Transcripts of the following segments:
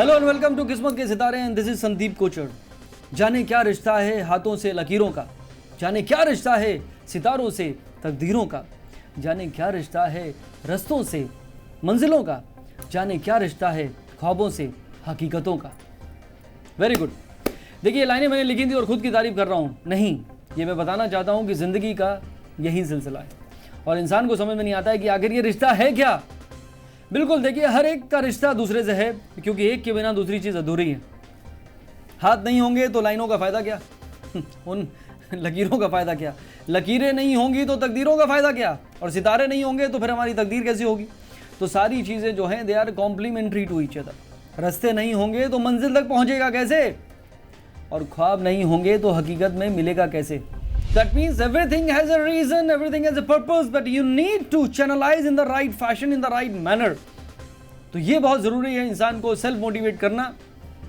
Hello and welcome to किस्मत के सितारे and this is Sandeep Kochar. जाने क्या रिश्ता है हाथों से लकीरों का, जाने क्या रिश्ता है सितारों से तकदीरों का, जाने क्या रिश्ता है रस्तों से मंजिलों का, जाने क्या रिश्ता है ख्वाबों से हकीकतों का। Very good. देखिए लाइनें मैंने लिखी थी और खुद की तारीफ कर रहा हूँ नहीं, ये मैं बताना चाहता हूँ कि ज़िंदगी का यही सिलसिला है और इंसान को समझ में नहीं आता है कि आखिर ये रिश्ता है क्या। बिल्कुल देखिए हर एक का रिश्ता दूसरे से है, क्योंकि एक के बिना दूसरी चीज़ अधूरी है। हाथ नहीं होंगे तो लाइनों का फ़ायदा क्या, उन लकीरों का फ़ायदा क्या, लकीरें नहीं होंगी तो तकदीरों का फ़ायदा क्या, और सितारे नहीं होंगे तो फिर हमारी तकदीर कैसी होगी। तो सारी चीज़ें जो हैं they are complementary to each other. रास्ते नहीं होंगे तो मंजिल तक पहुँचेगा कैसे, और ख्वाब नहीं होंगे तो हकीकत में मिलेगा कैसे। That means everything has a reason, everything has a purpose, but you need to channelize in the right fashion, in the right manner. तो ये बहुत ज़रूरी है इंसान को सेल्फ मोटिवेट करना,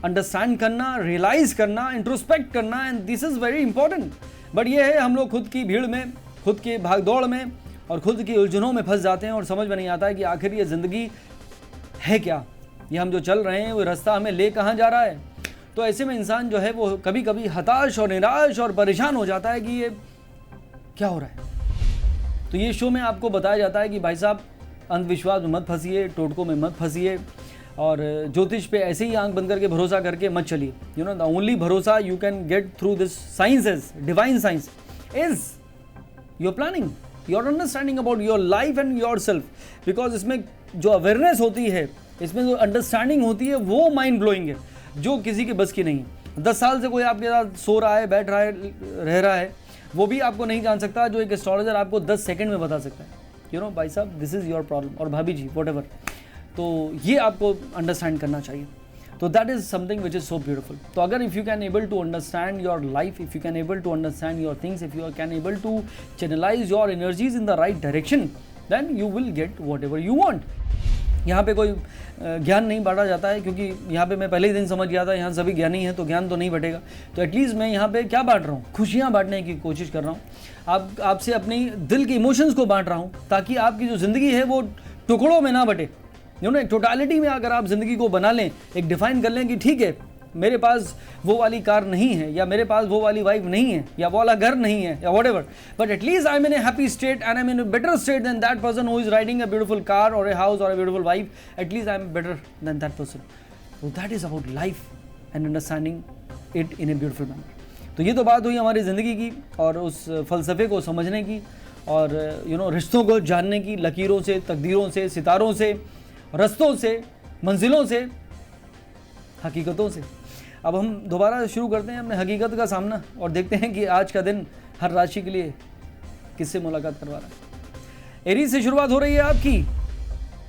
अंडरस्टैंड करना, रियलाइज करना, इंट्रोस्पेक्ट करना, and this is very important. But ये है हम लोग खुद की भीड़ में, खुद के भागदौड़ में और खुद की उलझनों में फंस जाते हैं और समझ में नहीं आता है कि आखिर ये ज़िंदगी है क्या, ये हम जो चल रहे हैं वो रास्ता हमें ले कहाँ जा रहा है। तो ऐसे में इंसान जो है वो कभी कभी हताश और निराश और परेशान हो जाता है कि ये क्या हो रहा है। तो ये शो में आपको बताया जाता है कि भाई साहब अंधविश्वास में मत फंसिए, टोटकों में मत फंसिए और ज्योतिष पे ऐसे ही आंख बंद करके भरोसा करके मत चलिए। यू नो द ओनली भरोसा you can get through this science is divine science is your planning, your understanding about your life and your self. Because इसमें जो अवेयरनेस होती है, इसमें जो अंडरस्टैंडिंग होती है वो माइंड ब्लोइंग है, जो किसी के बस की नहीं है। 10 साल से कोई आपके साथ सो रहा है, बैठ रहा है, रह रहा है, वो भी आपको नहीं जान सकता जो एक एस्ट्रोलॉजर आपको 10 सेकंड में बता सकता है। यू नो भाई साहब दिस इज़ योर प्रॉब्लम, और भाभी जी व्हाटएवर। तो ये आपको अंडरस्टैंड करना चाहिए। तो that is something which is so beautiful. तो अगर if you can able to understand your life, if you can able to understand your things, if you can able to channelise your energies in the right direction, then you will get whatever you want. यहाँ पे कोई ज्ञान नहीं बांटा जाता है, क्योंकि यहाँ पे मैं पहले ही दिन समझ गया था यहाँ सभी ज्ञानी हैं तो ज्ञान तो नहीं बटेगा। तो एटलीस्ट मैं यहाँ पे क्या बांट रहा हूँ, खुशियाँ बांटने की कोशिश कर रहा हूँ। आपसे अपनी दिल के इमोशंस को बांट रहा हूँ, ताकि आपकी जो ज़िंदगी है वो टुकड़ों में ना बटे। यू नो एक टोटालिटी में अगर आप ज़िंदगी को बना लें, एक डिफाइन कर लें कि ठीक है मेरे पास वो वाली कार नहीं है, या मेरे पास वो वाली वाइफ नहीं है, या वो वाला घर नहीं है, या whatever, but at least I am in a happy state and I am in a better state than that person who is riding a beautiful car और ए हाउस और a beautiful wife. At least I am better than that person. So that is about life and understanding it in a beautiful manner. तो ये तो बात हुई हमारी ज़िंदगी की और उस फलसफे को समझने की, और यू नो रिश्तों को जानने की, लकीरों से, तकदीरों से, सितारों से, रस्तों से, मंजिलों से, हकीकतों से। अब हम दोबारा शुरू करते हैं अपने हकीकत का सामना और देखते हैं कि आज का दिन हर राशि के लिए किससे मुलाकात करवा रहा है। एरीज से शुरुआत हो रही है आपकी।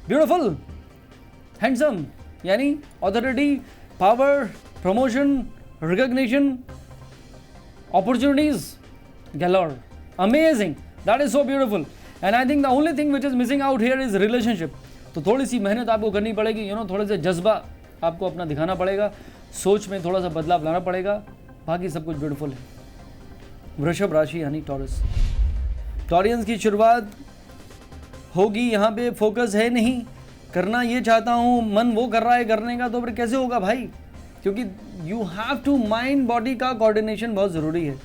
ब्यूटीफुल, हैंडसम, यानी authority, power, promotion, recognition, opportunities galore, amazing, that is so beautiful. And I think the only thing which is missing out here is relationship. तो थोड़ी सी मेहनत आपको करनी पड़ेगी, यू नो थोड़े से जज्बा आपको अपना दिखाना पड़ेगा, सोच में थोड़ा सा बदलाव लाना पड़ेगा, बाकी सब कुछ ब्यूटीफुल है। वृषभ राशि यानी टॉरस, टॉरियंस की शुरुआत होगी। यहाँ पे फोकस है नहीं, करना ये चाहता हूँ, मन वो कर रहा है करने का, तो फिर कैसे होगा भाई, क्योंकि you have to mind body का कोऑर्डिनेशन बहुत ज़रूरी है।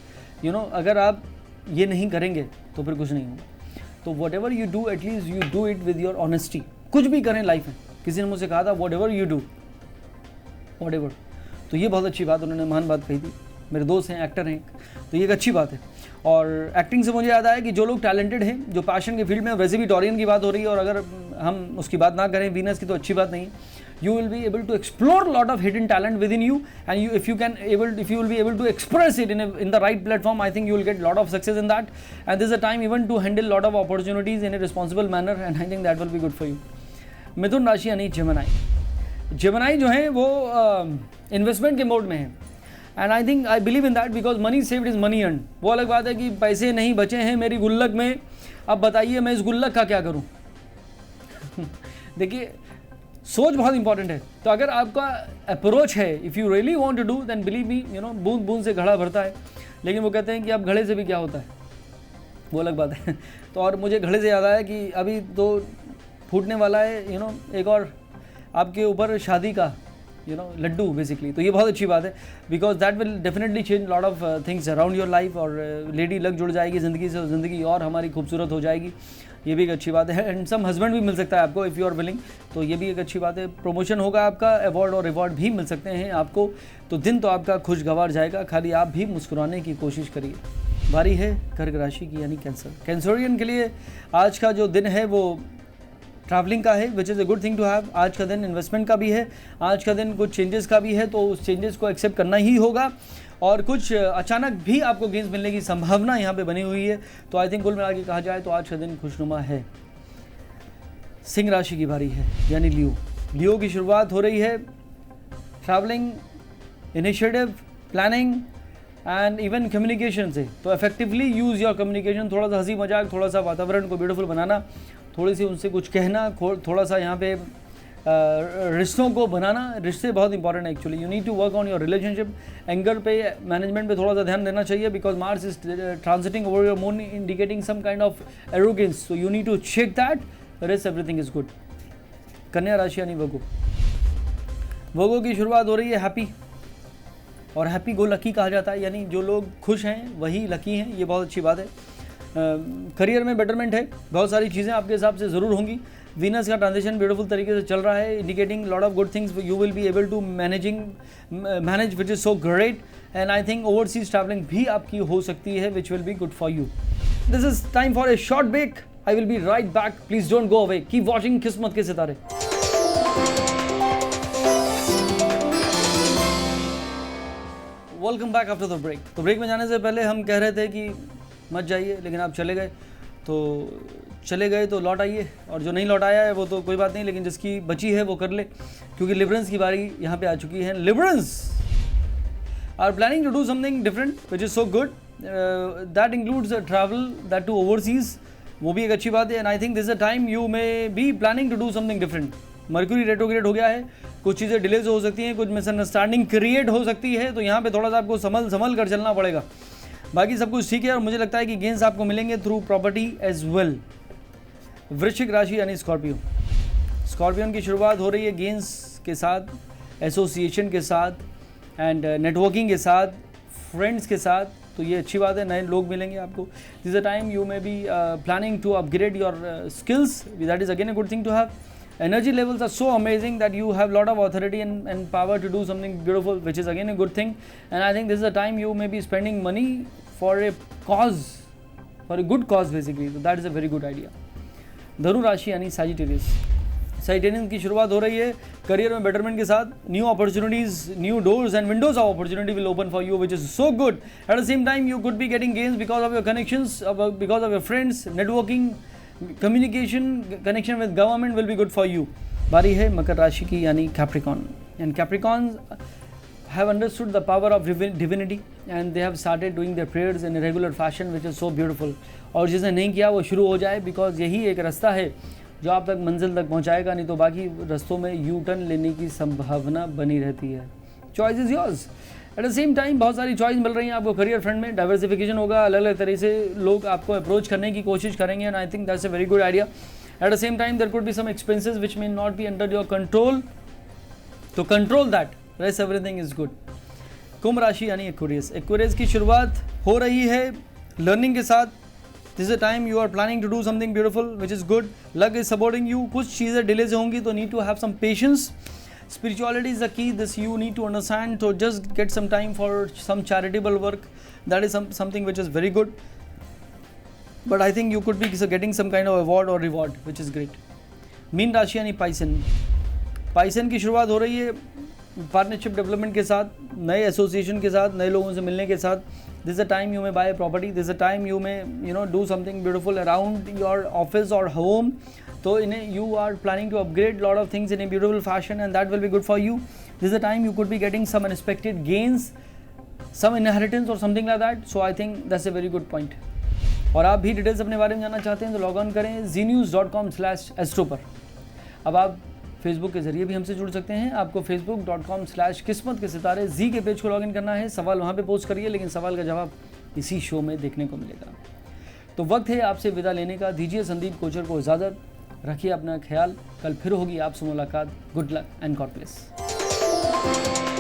यू नो अगर आप ये नहीं करेंगे तो फिर कुछ नहीं होगा। तो what ever you do at least you do it with your honesty. कुछ भी करें लाइफ में, किसी ने मुझसे कहा था what ever you do what ever, तो ये बहुत अच्छी बात, उन्होंने महान बात कही थी। मेरे दोस्त हैं, एक्टर हैं, तो ये एक अच्छी बात है। और एक्टिंग से मुझे याद आया कि जो लोग टैलेंटेड हैं, जो पैशन के फील्ड में, वैसे भी टॉरियन की बात हो रही है और अगर हम उसकी बात ना करें वीनस की तो अच्छी बात नहीं है। You will be able to explore lot of hidden talent within you and you if you will be able to express it in the right platform, I think you will get lot of success in that and this a time even to handle lot of opportunities in a responsible manner and I think that will be good for you. मिथुन राशि यानी Gemini जो हैं वो investment के mode में है and I think I believe in that because money saved is money earn. वो अलग बात है कि पैसे नहीं बचे हैं मेरी गुल्लक में, अब बताइए मैं इस गुल्लक का क्या करूं। देखिए सोच बहुत इंपॉर्टेंट है। तो अगर आपका अप्रोच है, if you really want to do then believe me, you know बूंद बूंद से घड़ा भरता है। लेकिन वो कहते हैं कि अब घड़े से भी क्या होता है, वो अलग बात है। तो और मुझे घड़े से याद आया कि अभी तो फूटने वाला है, यू नो एक और आपके ऊपर शादी का, लड्डू बेसिकली। तो ये बहुत अच्छी बात है, because that will definitely change lot of things around your life, और लेडी लक जुड़ जाएगी ज़िंदगी से, ज़िंदगी और हमारी खूबसूरत हो जाएगी। ये भी एक अच्छी बात है। एंड सम हस्बैंड भी मिल सकता है आपको इफ़ यू आर विलिंग, तो ये भी एक अच्छी बात है। प्रमोशन होगा आपका, अवार्ड और रिवॉर्ड भी मिल सकते हैं आपको। तो दिन तो आपका खुशगवार जाएगा, खाली आप भी मुस्कुराने की कोशिश करिए। बारी है कर्क राशि की यानी कैंसर। कैंसरियन के लिए आज का जो दिन है वो ट्रैवलिंग का है, which is a good thing to have. आज का दिन इन्वेस्टमेंट का भी है, आज का दिन कुछ चेंजेस का भी है, तो उस चेंजेस को एक्सेप्ट करना ही होगा। और कुछ अचानक भी आपको गेंस मिलने की संभावना यहाँ पे बनी हुई है। तो आई थिंक कुल मिला के कहा जाए तो आज का दिन खुशनुमा है। सिंह राशि की बारी है यानी लियो। लियो की शुरुआत हो रही है travelling, initiative, planning and even communication से। तो इफेक्टिवली यूज़ योर कम्युनिकेशन, थोड़ा सा हंसी मजाक, थोड़ा सा वातावरण को ब्यूटीफुल बनाना, थोड़ी सी उनसे कुछ कहना, थोड़ा सा यहाँ पे रिश्तों को बनाना। रिश्ते बहुत इंपॉर्टेंट है actually. You need to work on your relationship. Anger पे, मैनेजमेंट पे थोड़ा सा ध्यान देना चाहिए, because Mars is transiting over your moon, indicating some kind of arrogance, so you need to check that, rest everything is good. कन्या राशि यानी वर्गो। वर्गो की शुरुआत हो रही है हैप्पी, और हैप्पी गो लकी कहा जाता है, यानी जो लोग खुश हैं वही लकी हैं। ये बहुत अच्छी बात है। करियर में बेटरमेंट है, बहुत सारी चीज़ें आपके हिसाब से ज़रूर होंगी। वीनस का ट्रांजिशन ब्यूटीफुल तरीके से चल रहा है, indicating lot of good things you will be able to manage which is so great. And I think overseas travelling भी आपकी हो सकती है, which will be good for you. This is time for a short break. I will be right back, please don't go away, keep watching किस्मत के सितारे। Welcome back after the break. तो break में जाने से पहले हम कह रहे थे कि मत जाइए, लेकिन आप चले गए, तो चले गए तो लौट आइए, और जो नहीं लौट आया है वो तो कोई बात नहीं, लेकिन जिसकी बची है वो कर ले, क्योंकि लिबरेंस की बारी यहाँ पे आ चुकी है। Librans are planning to do something different which is so good, that includes travel, that too overseas, वो भी एक अच्छी बात है। And I think this a time you may be planning to do something different. Mercury retrograde हो गया है, कुछ चीज़ें डिलेज हो सकती हैं, कुछ मिसअंडरस्टैंडिंग क्रिएट हो सकती है, तो यहाँ पे थोड़ा सा आपको संभल कर चलना पड़ेगा। बाकी सब कुछ ठीक है, और मुझे लगता है कि गेंस आपको मिलेंगे थ्रू प्रॉपर्टी एज वेल। वृश्चिक राशि यानी स्कॉर्पियो। स्कॉर्पियन की शुरुआत हो रही है गेंस के साथ, एसोसिएशन के साथ, एंड नेटवर्किंग के साथ, फ्रेंड्स के साथ, तो ये अच्छी बात है, नए लोग मिलेंगे आपको। This a time you may be planning to upgrade your skills, that is again a good thing to have. Energy levels are so amazing that you have lot of authority and power to do something beautiful, which is again a good thing. And I think this is a time you may be spending money for a cause, for a good cause basically. So that is a very good idea. धनु राशि यानी Sagittarius. Sagittarius की शुरुआत हो रही है career में betterment के साथ। New opportunities, new doors and Windows of opportunity will open for you, which is so good. Eight the same time you could be getting gains because of your connections, because of your friends, networking, communication, connection with government will be good for you. बारी है मकर राशि की यानी Capricorn. And Capricorns have understood the power of divinity and they have started doing their prayers in a regular fashion, which is so beautiful. और जिसने नहीं किया वो शुरू हो जाए, बिकॉज यही एक रास्ता है जो आप तक मंजिल तक पहुंचाएगा, नहीं तो बाकी रास्तों में यू टर्न लेने की संभावना बनी रहती है। Choice is yours. Eight the same time बहुत सारी चॉइस मिल रही हैं आपको करियर फ्रंट में, डाइवर्सिफिकेशन होगा, अलग अलग तरह से लोग आपको अप्रोच करने की कोशिश करेंगे, and I think that's a very good idea. At the same time there could be some expenses which may not be under your control, तो control that, rest everything is good. कुंभ राशि यानी Aquarius. Aquarius की शुरुआत हो रही है learning के साथ। This a time you are planning to do something beautiful which is good. Luck is supporting you. कुछ चीज़ें डिले से होंगी तो need to have some patience. Spirituality is the key. This you need to understand. So just get some time for some charitable work. That is something which is very good. But I think you could be getting some kind of award or reward, which is great. Mean राशि यानी पाइसन। पाइसन की शुरुआत हो रही है partnership development के साथ, नए एसोसिएशन के साथ, नए लोगों से मिलने के साथ। This is a time you may buy property. This is a time you may do something beautiful around your office और home. So you are planning to upgrade lot of things in a beautiful fashion, and that will be good for you. This is a time you could be getting some unexpected gains, some inheritance or something like that. So I think that's a very good point. और आप भी details अपने बारे में जानना चाहते हैं तो लॉग ऑन करें znews.com/astro पर। अब आप फेसबुक के जरिए भी हमसे जुड़ सकते हैं। आपको facebook.com/किस्मत के सितारे जी के पेज को लॉग इन करना है। सवाल वहाँ पे पोस्ट करिए, लेकिन सवाल का जवाब इसी शो में देखने को मिलेगा। तो वक्त है आपसे विदा लेने का। दीजिए संदीप कोचर को इजाज़त। रखिए अपना ख्याल। कल फिर होगी आपसे मुलाकात। Good luck and God bless. है।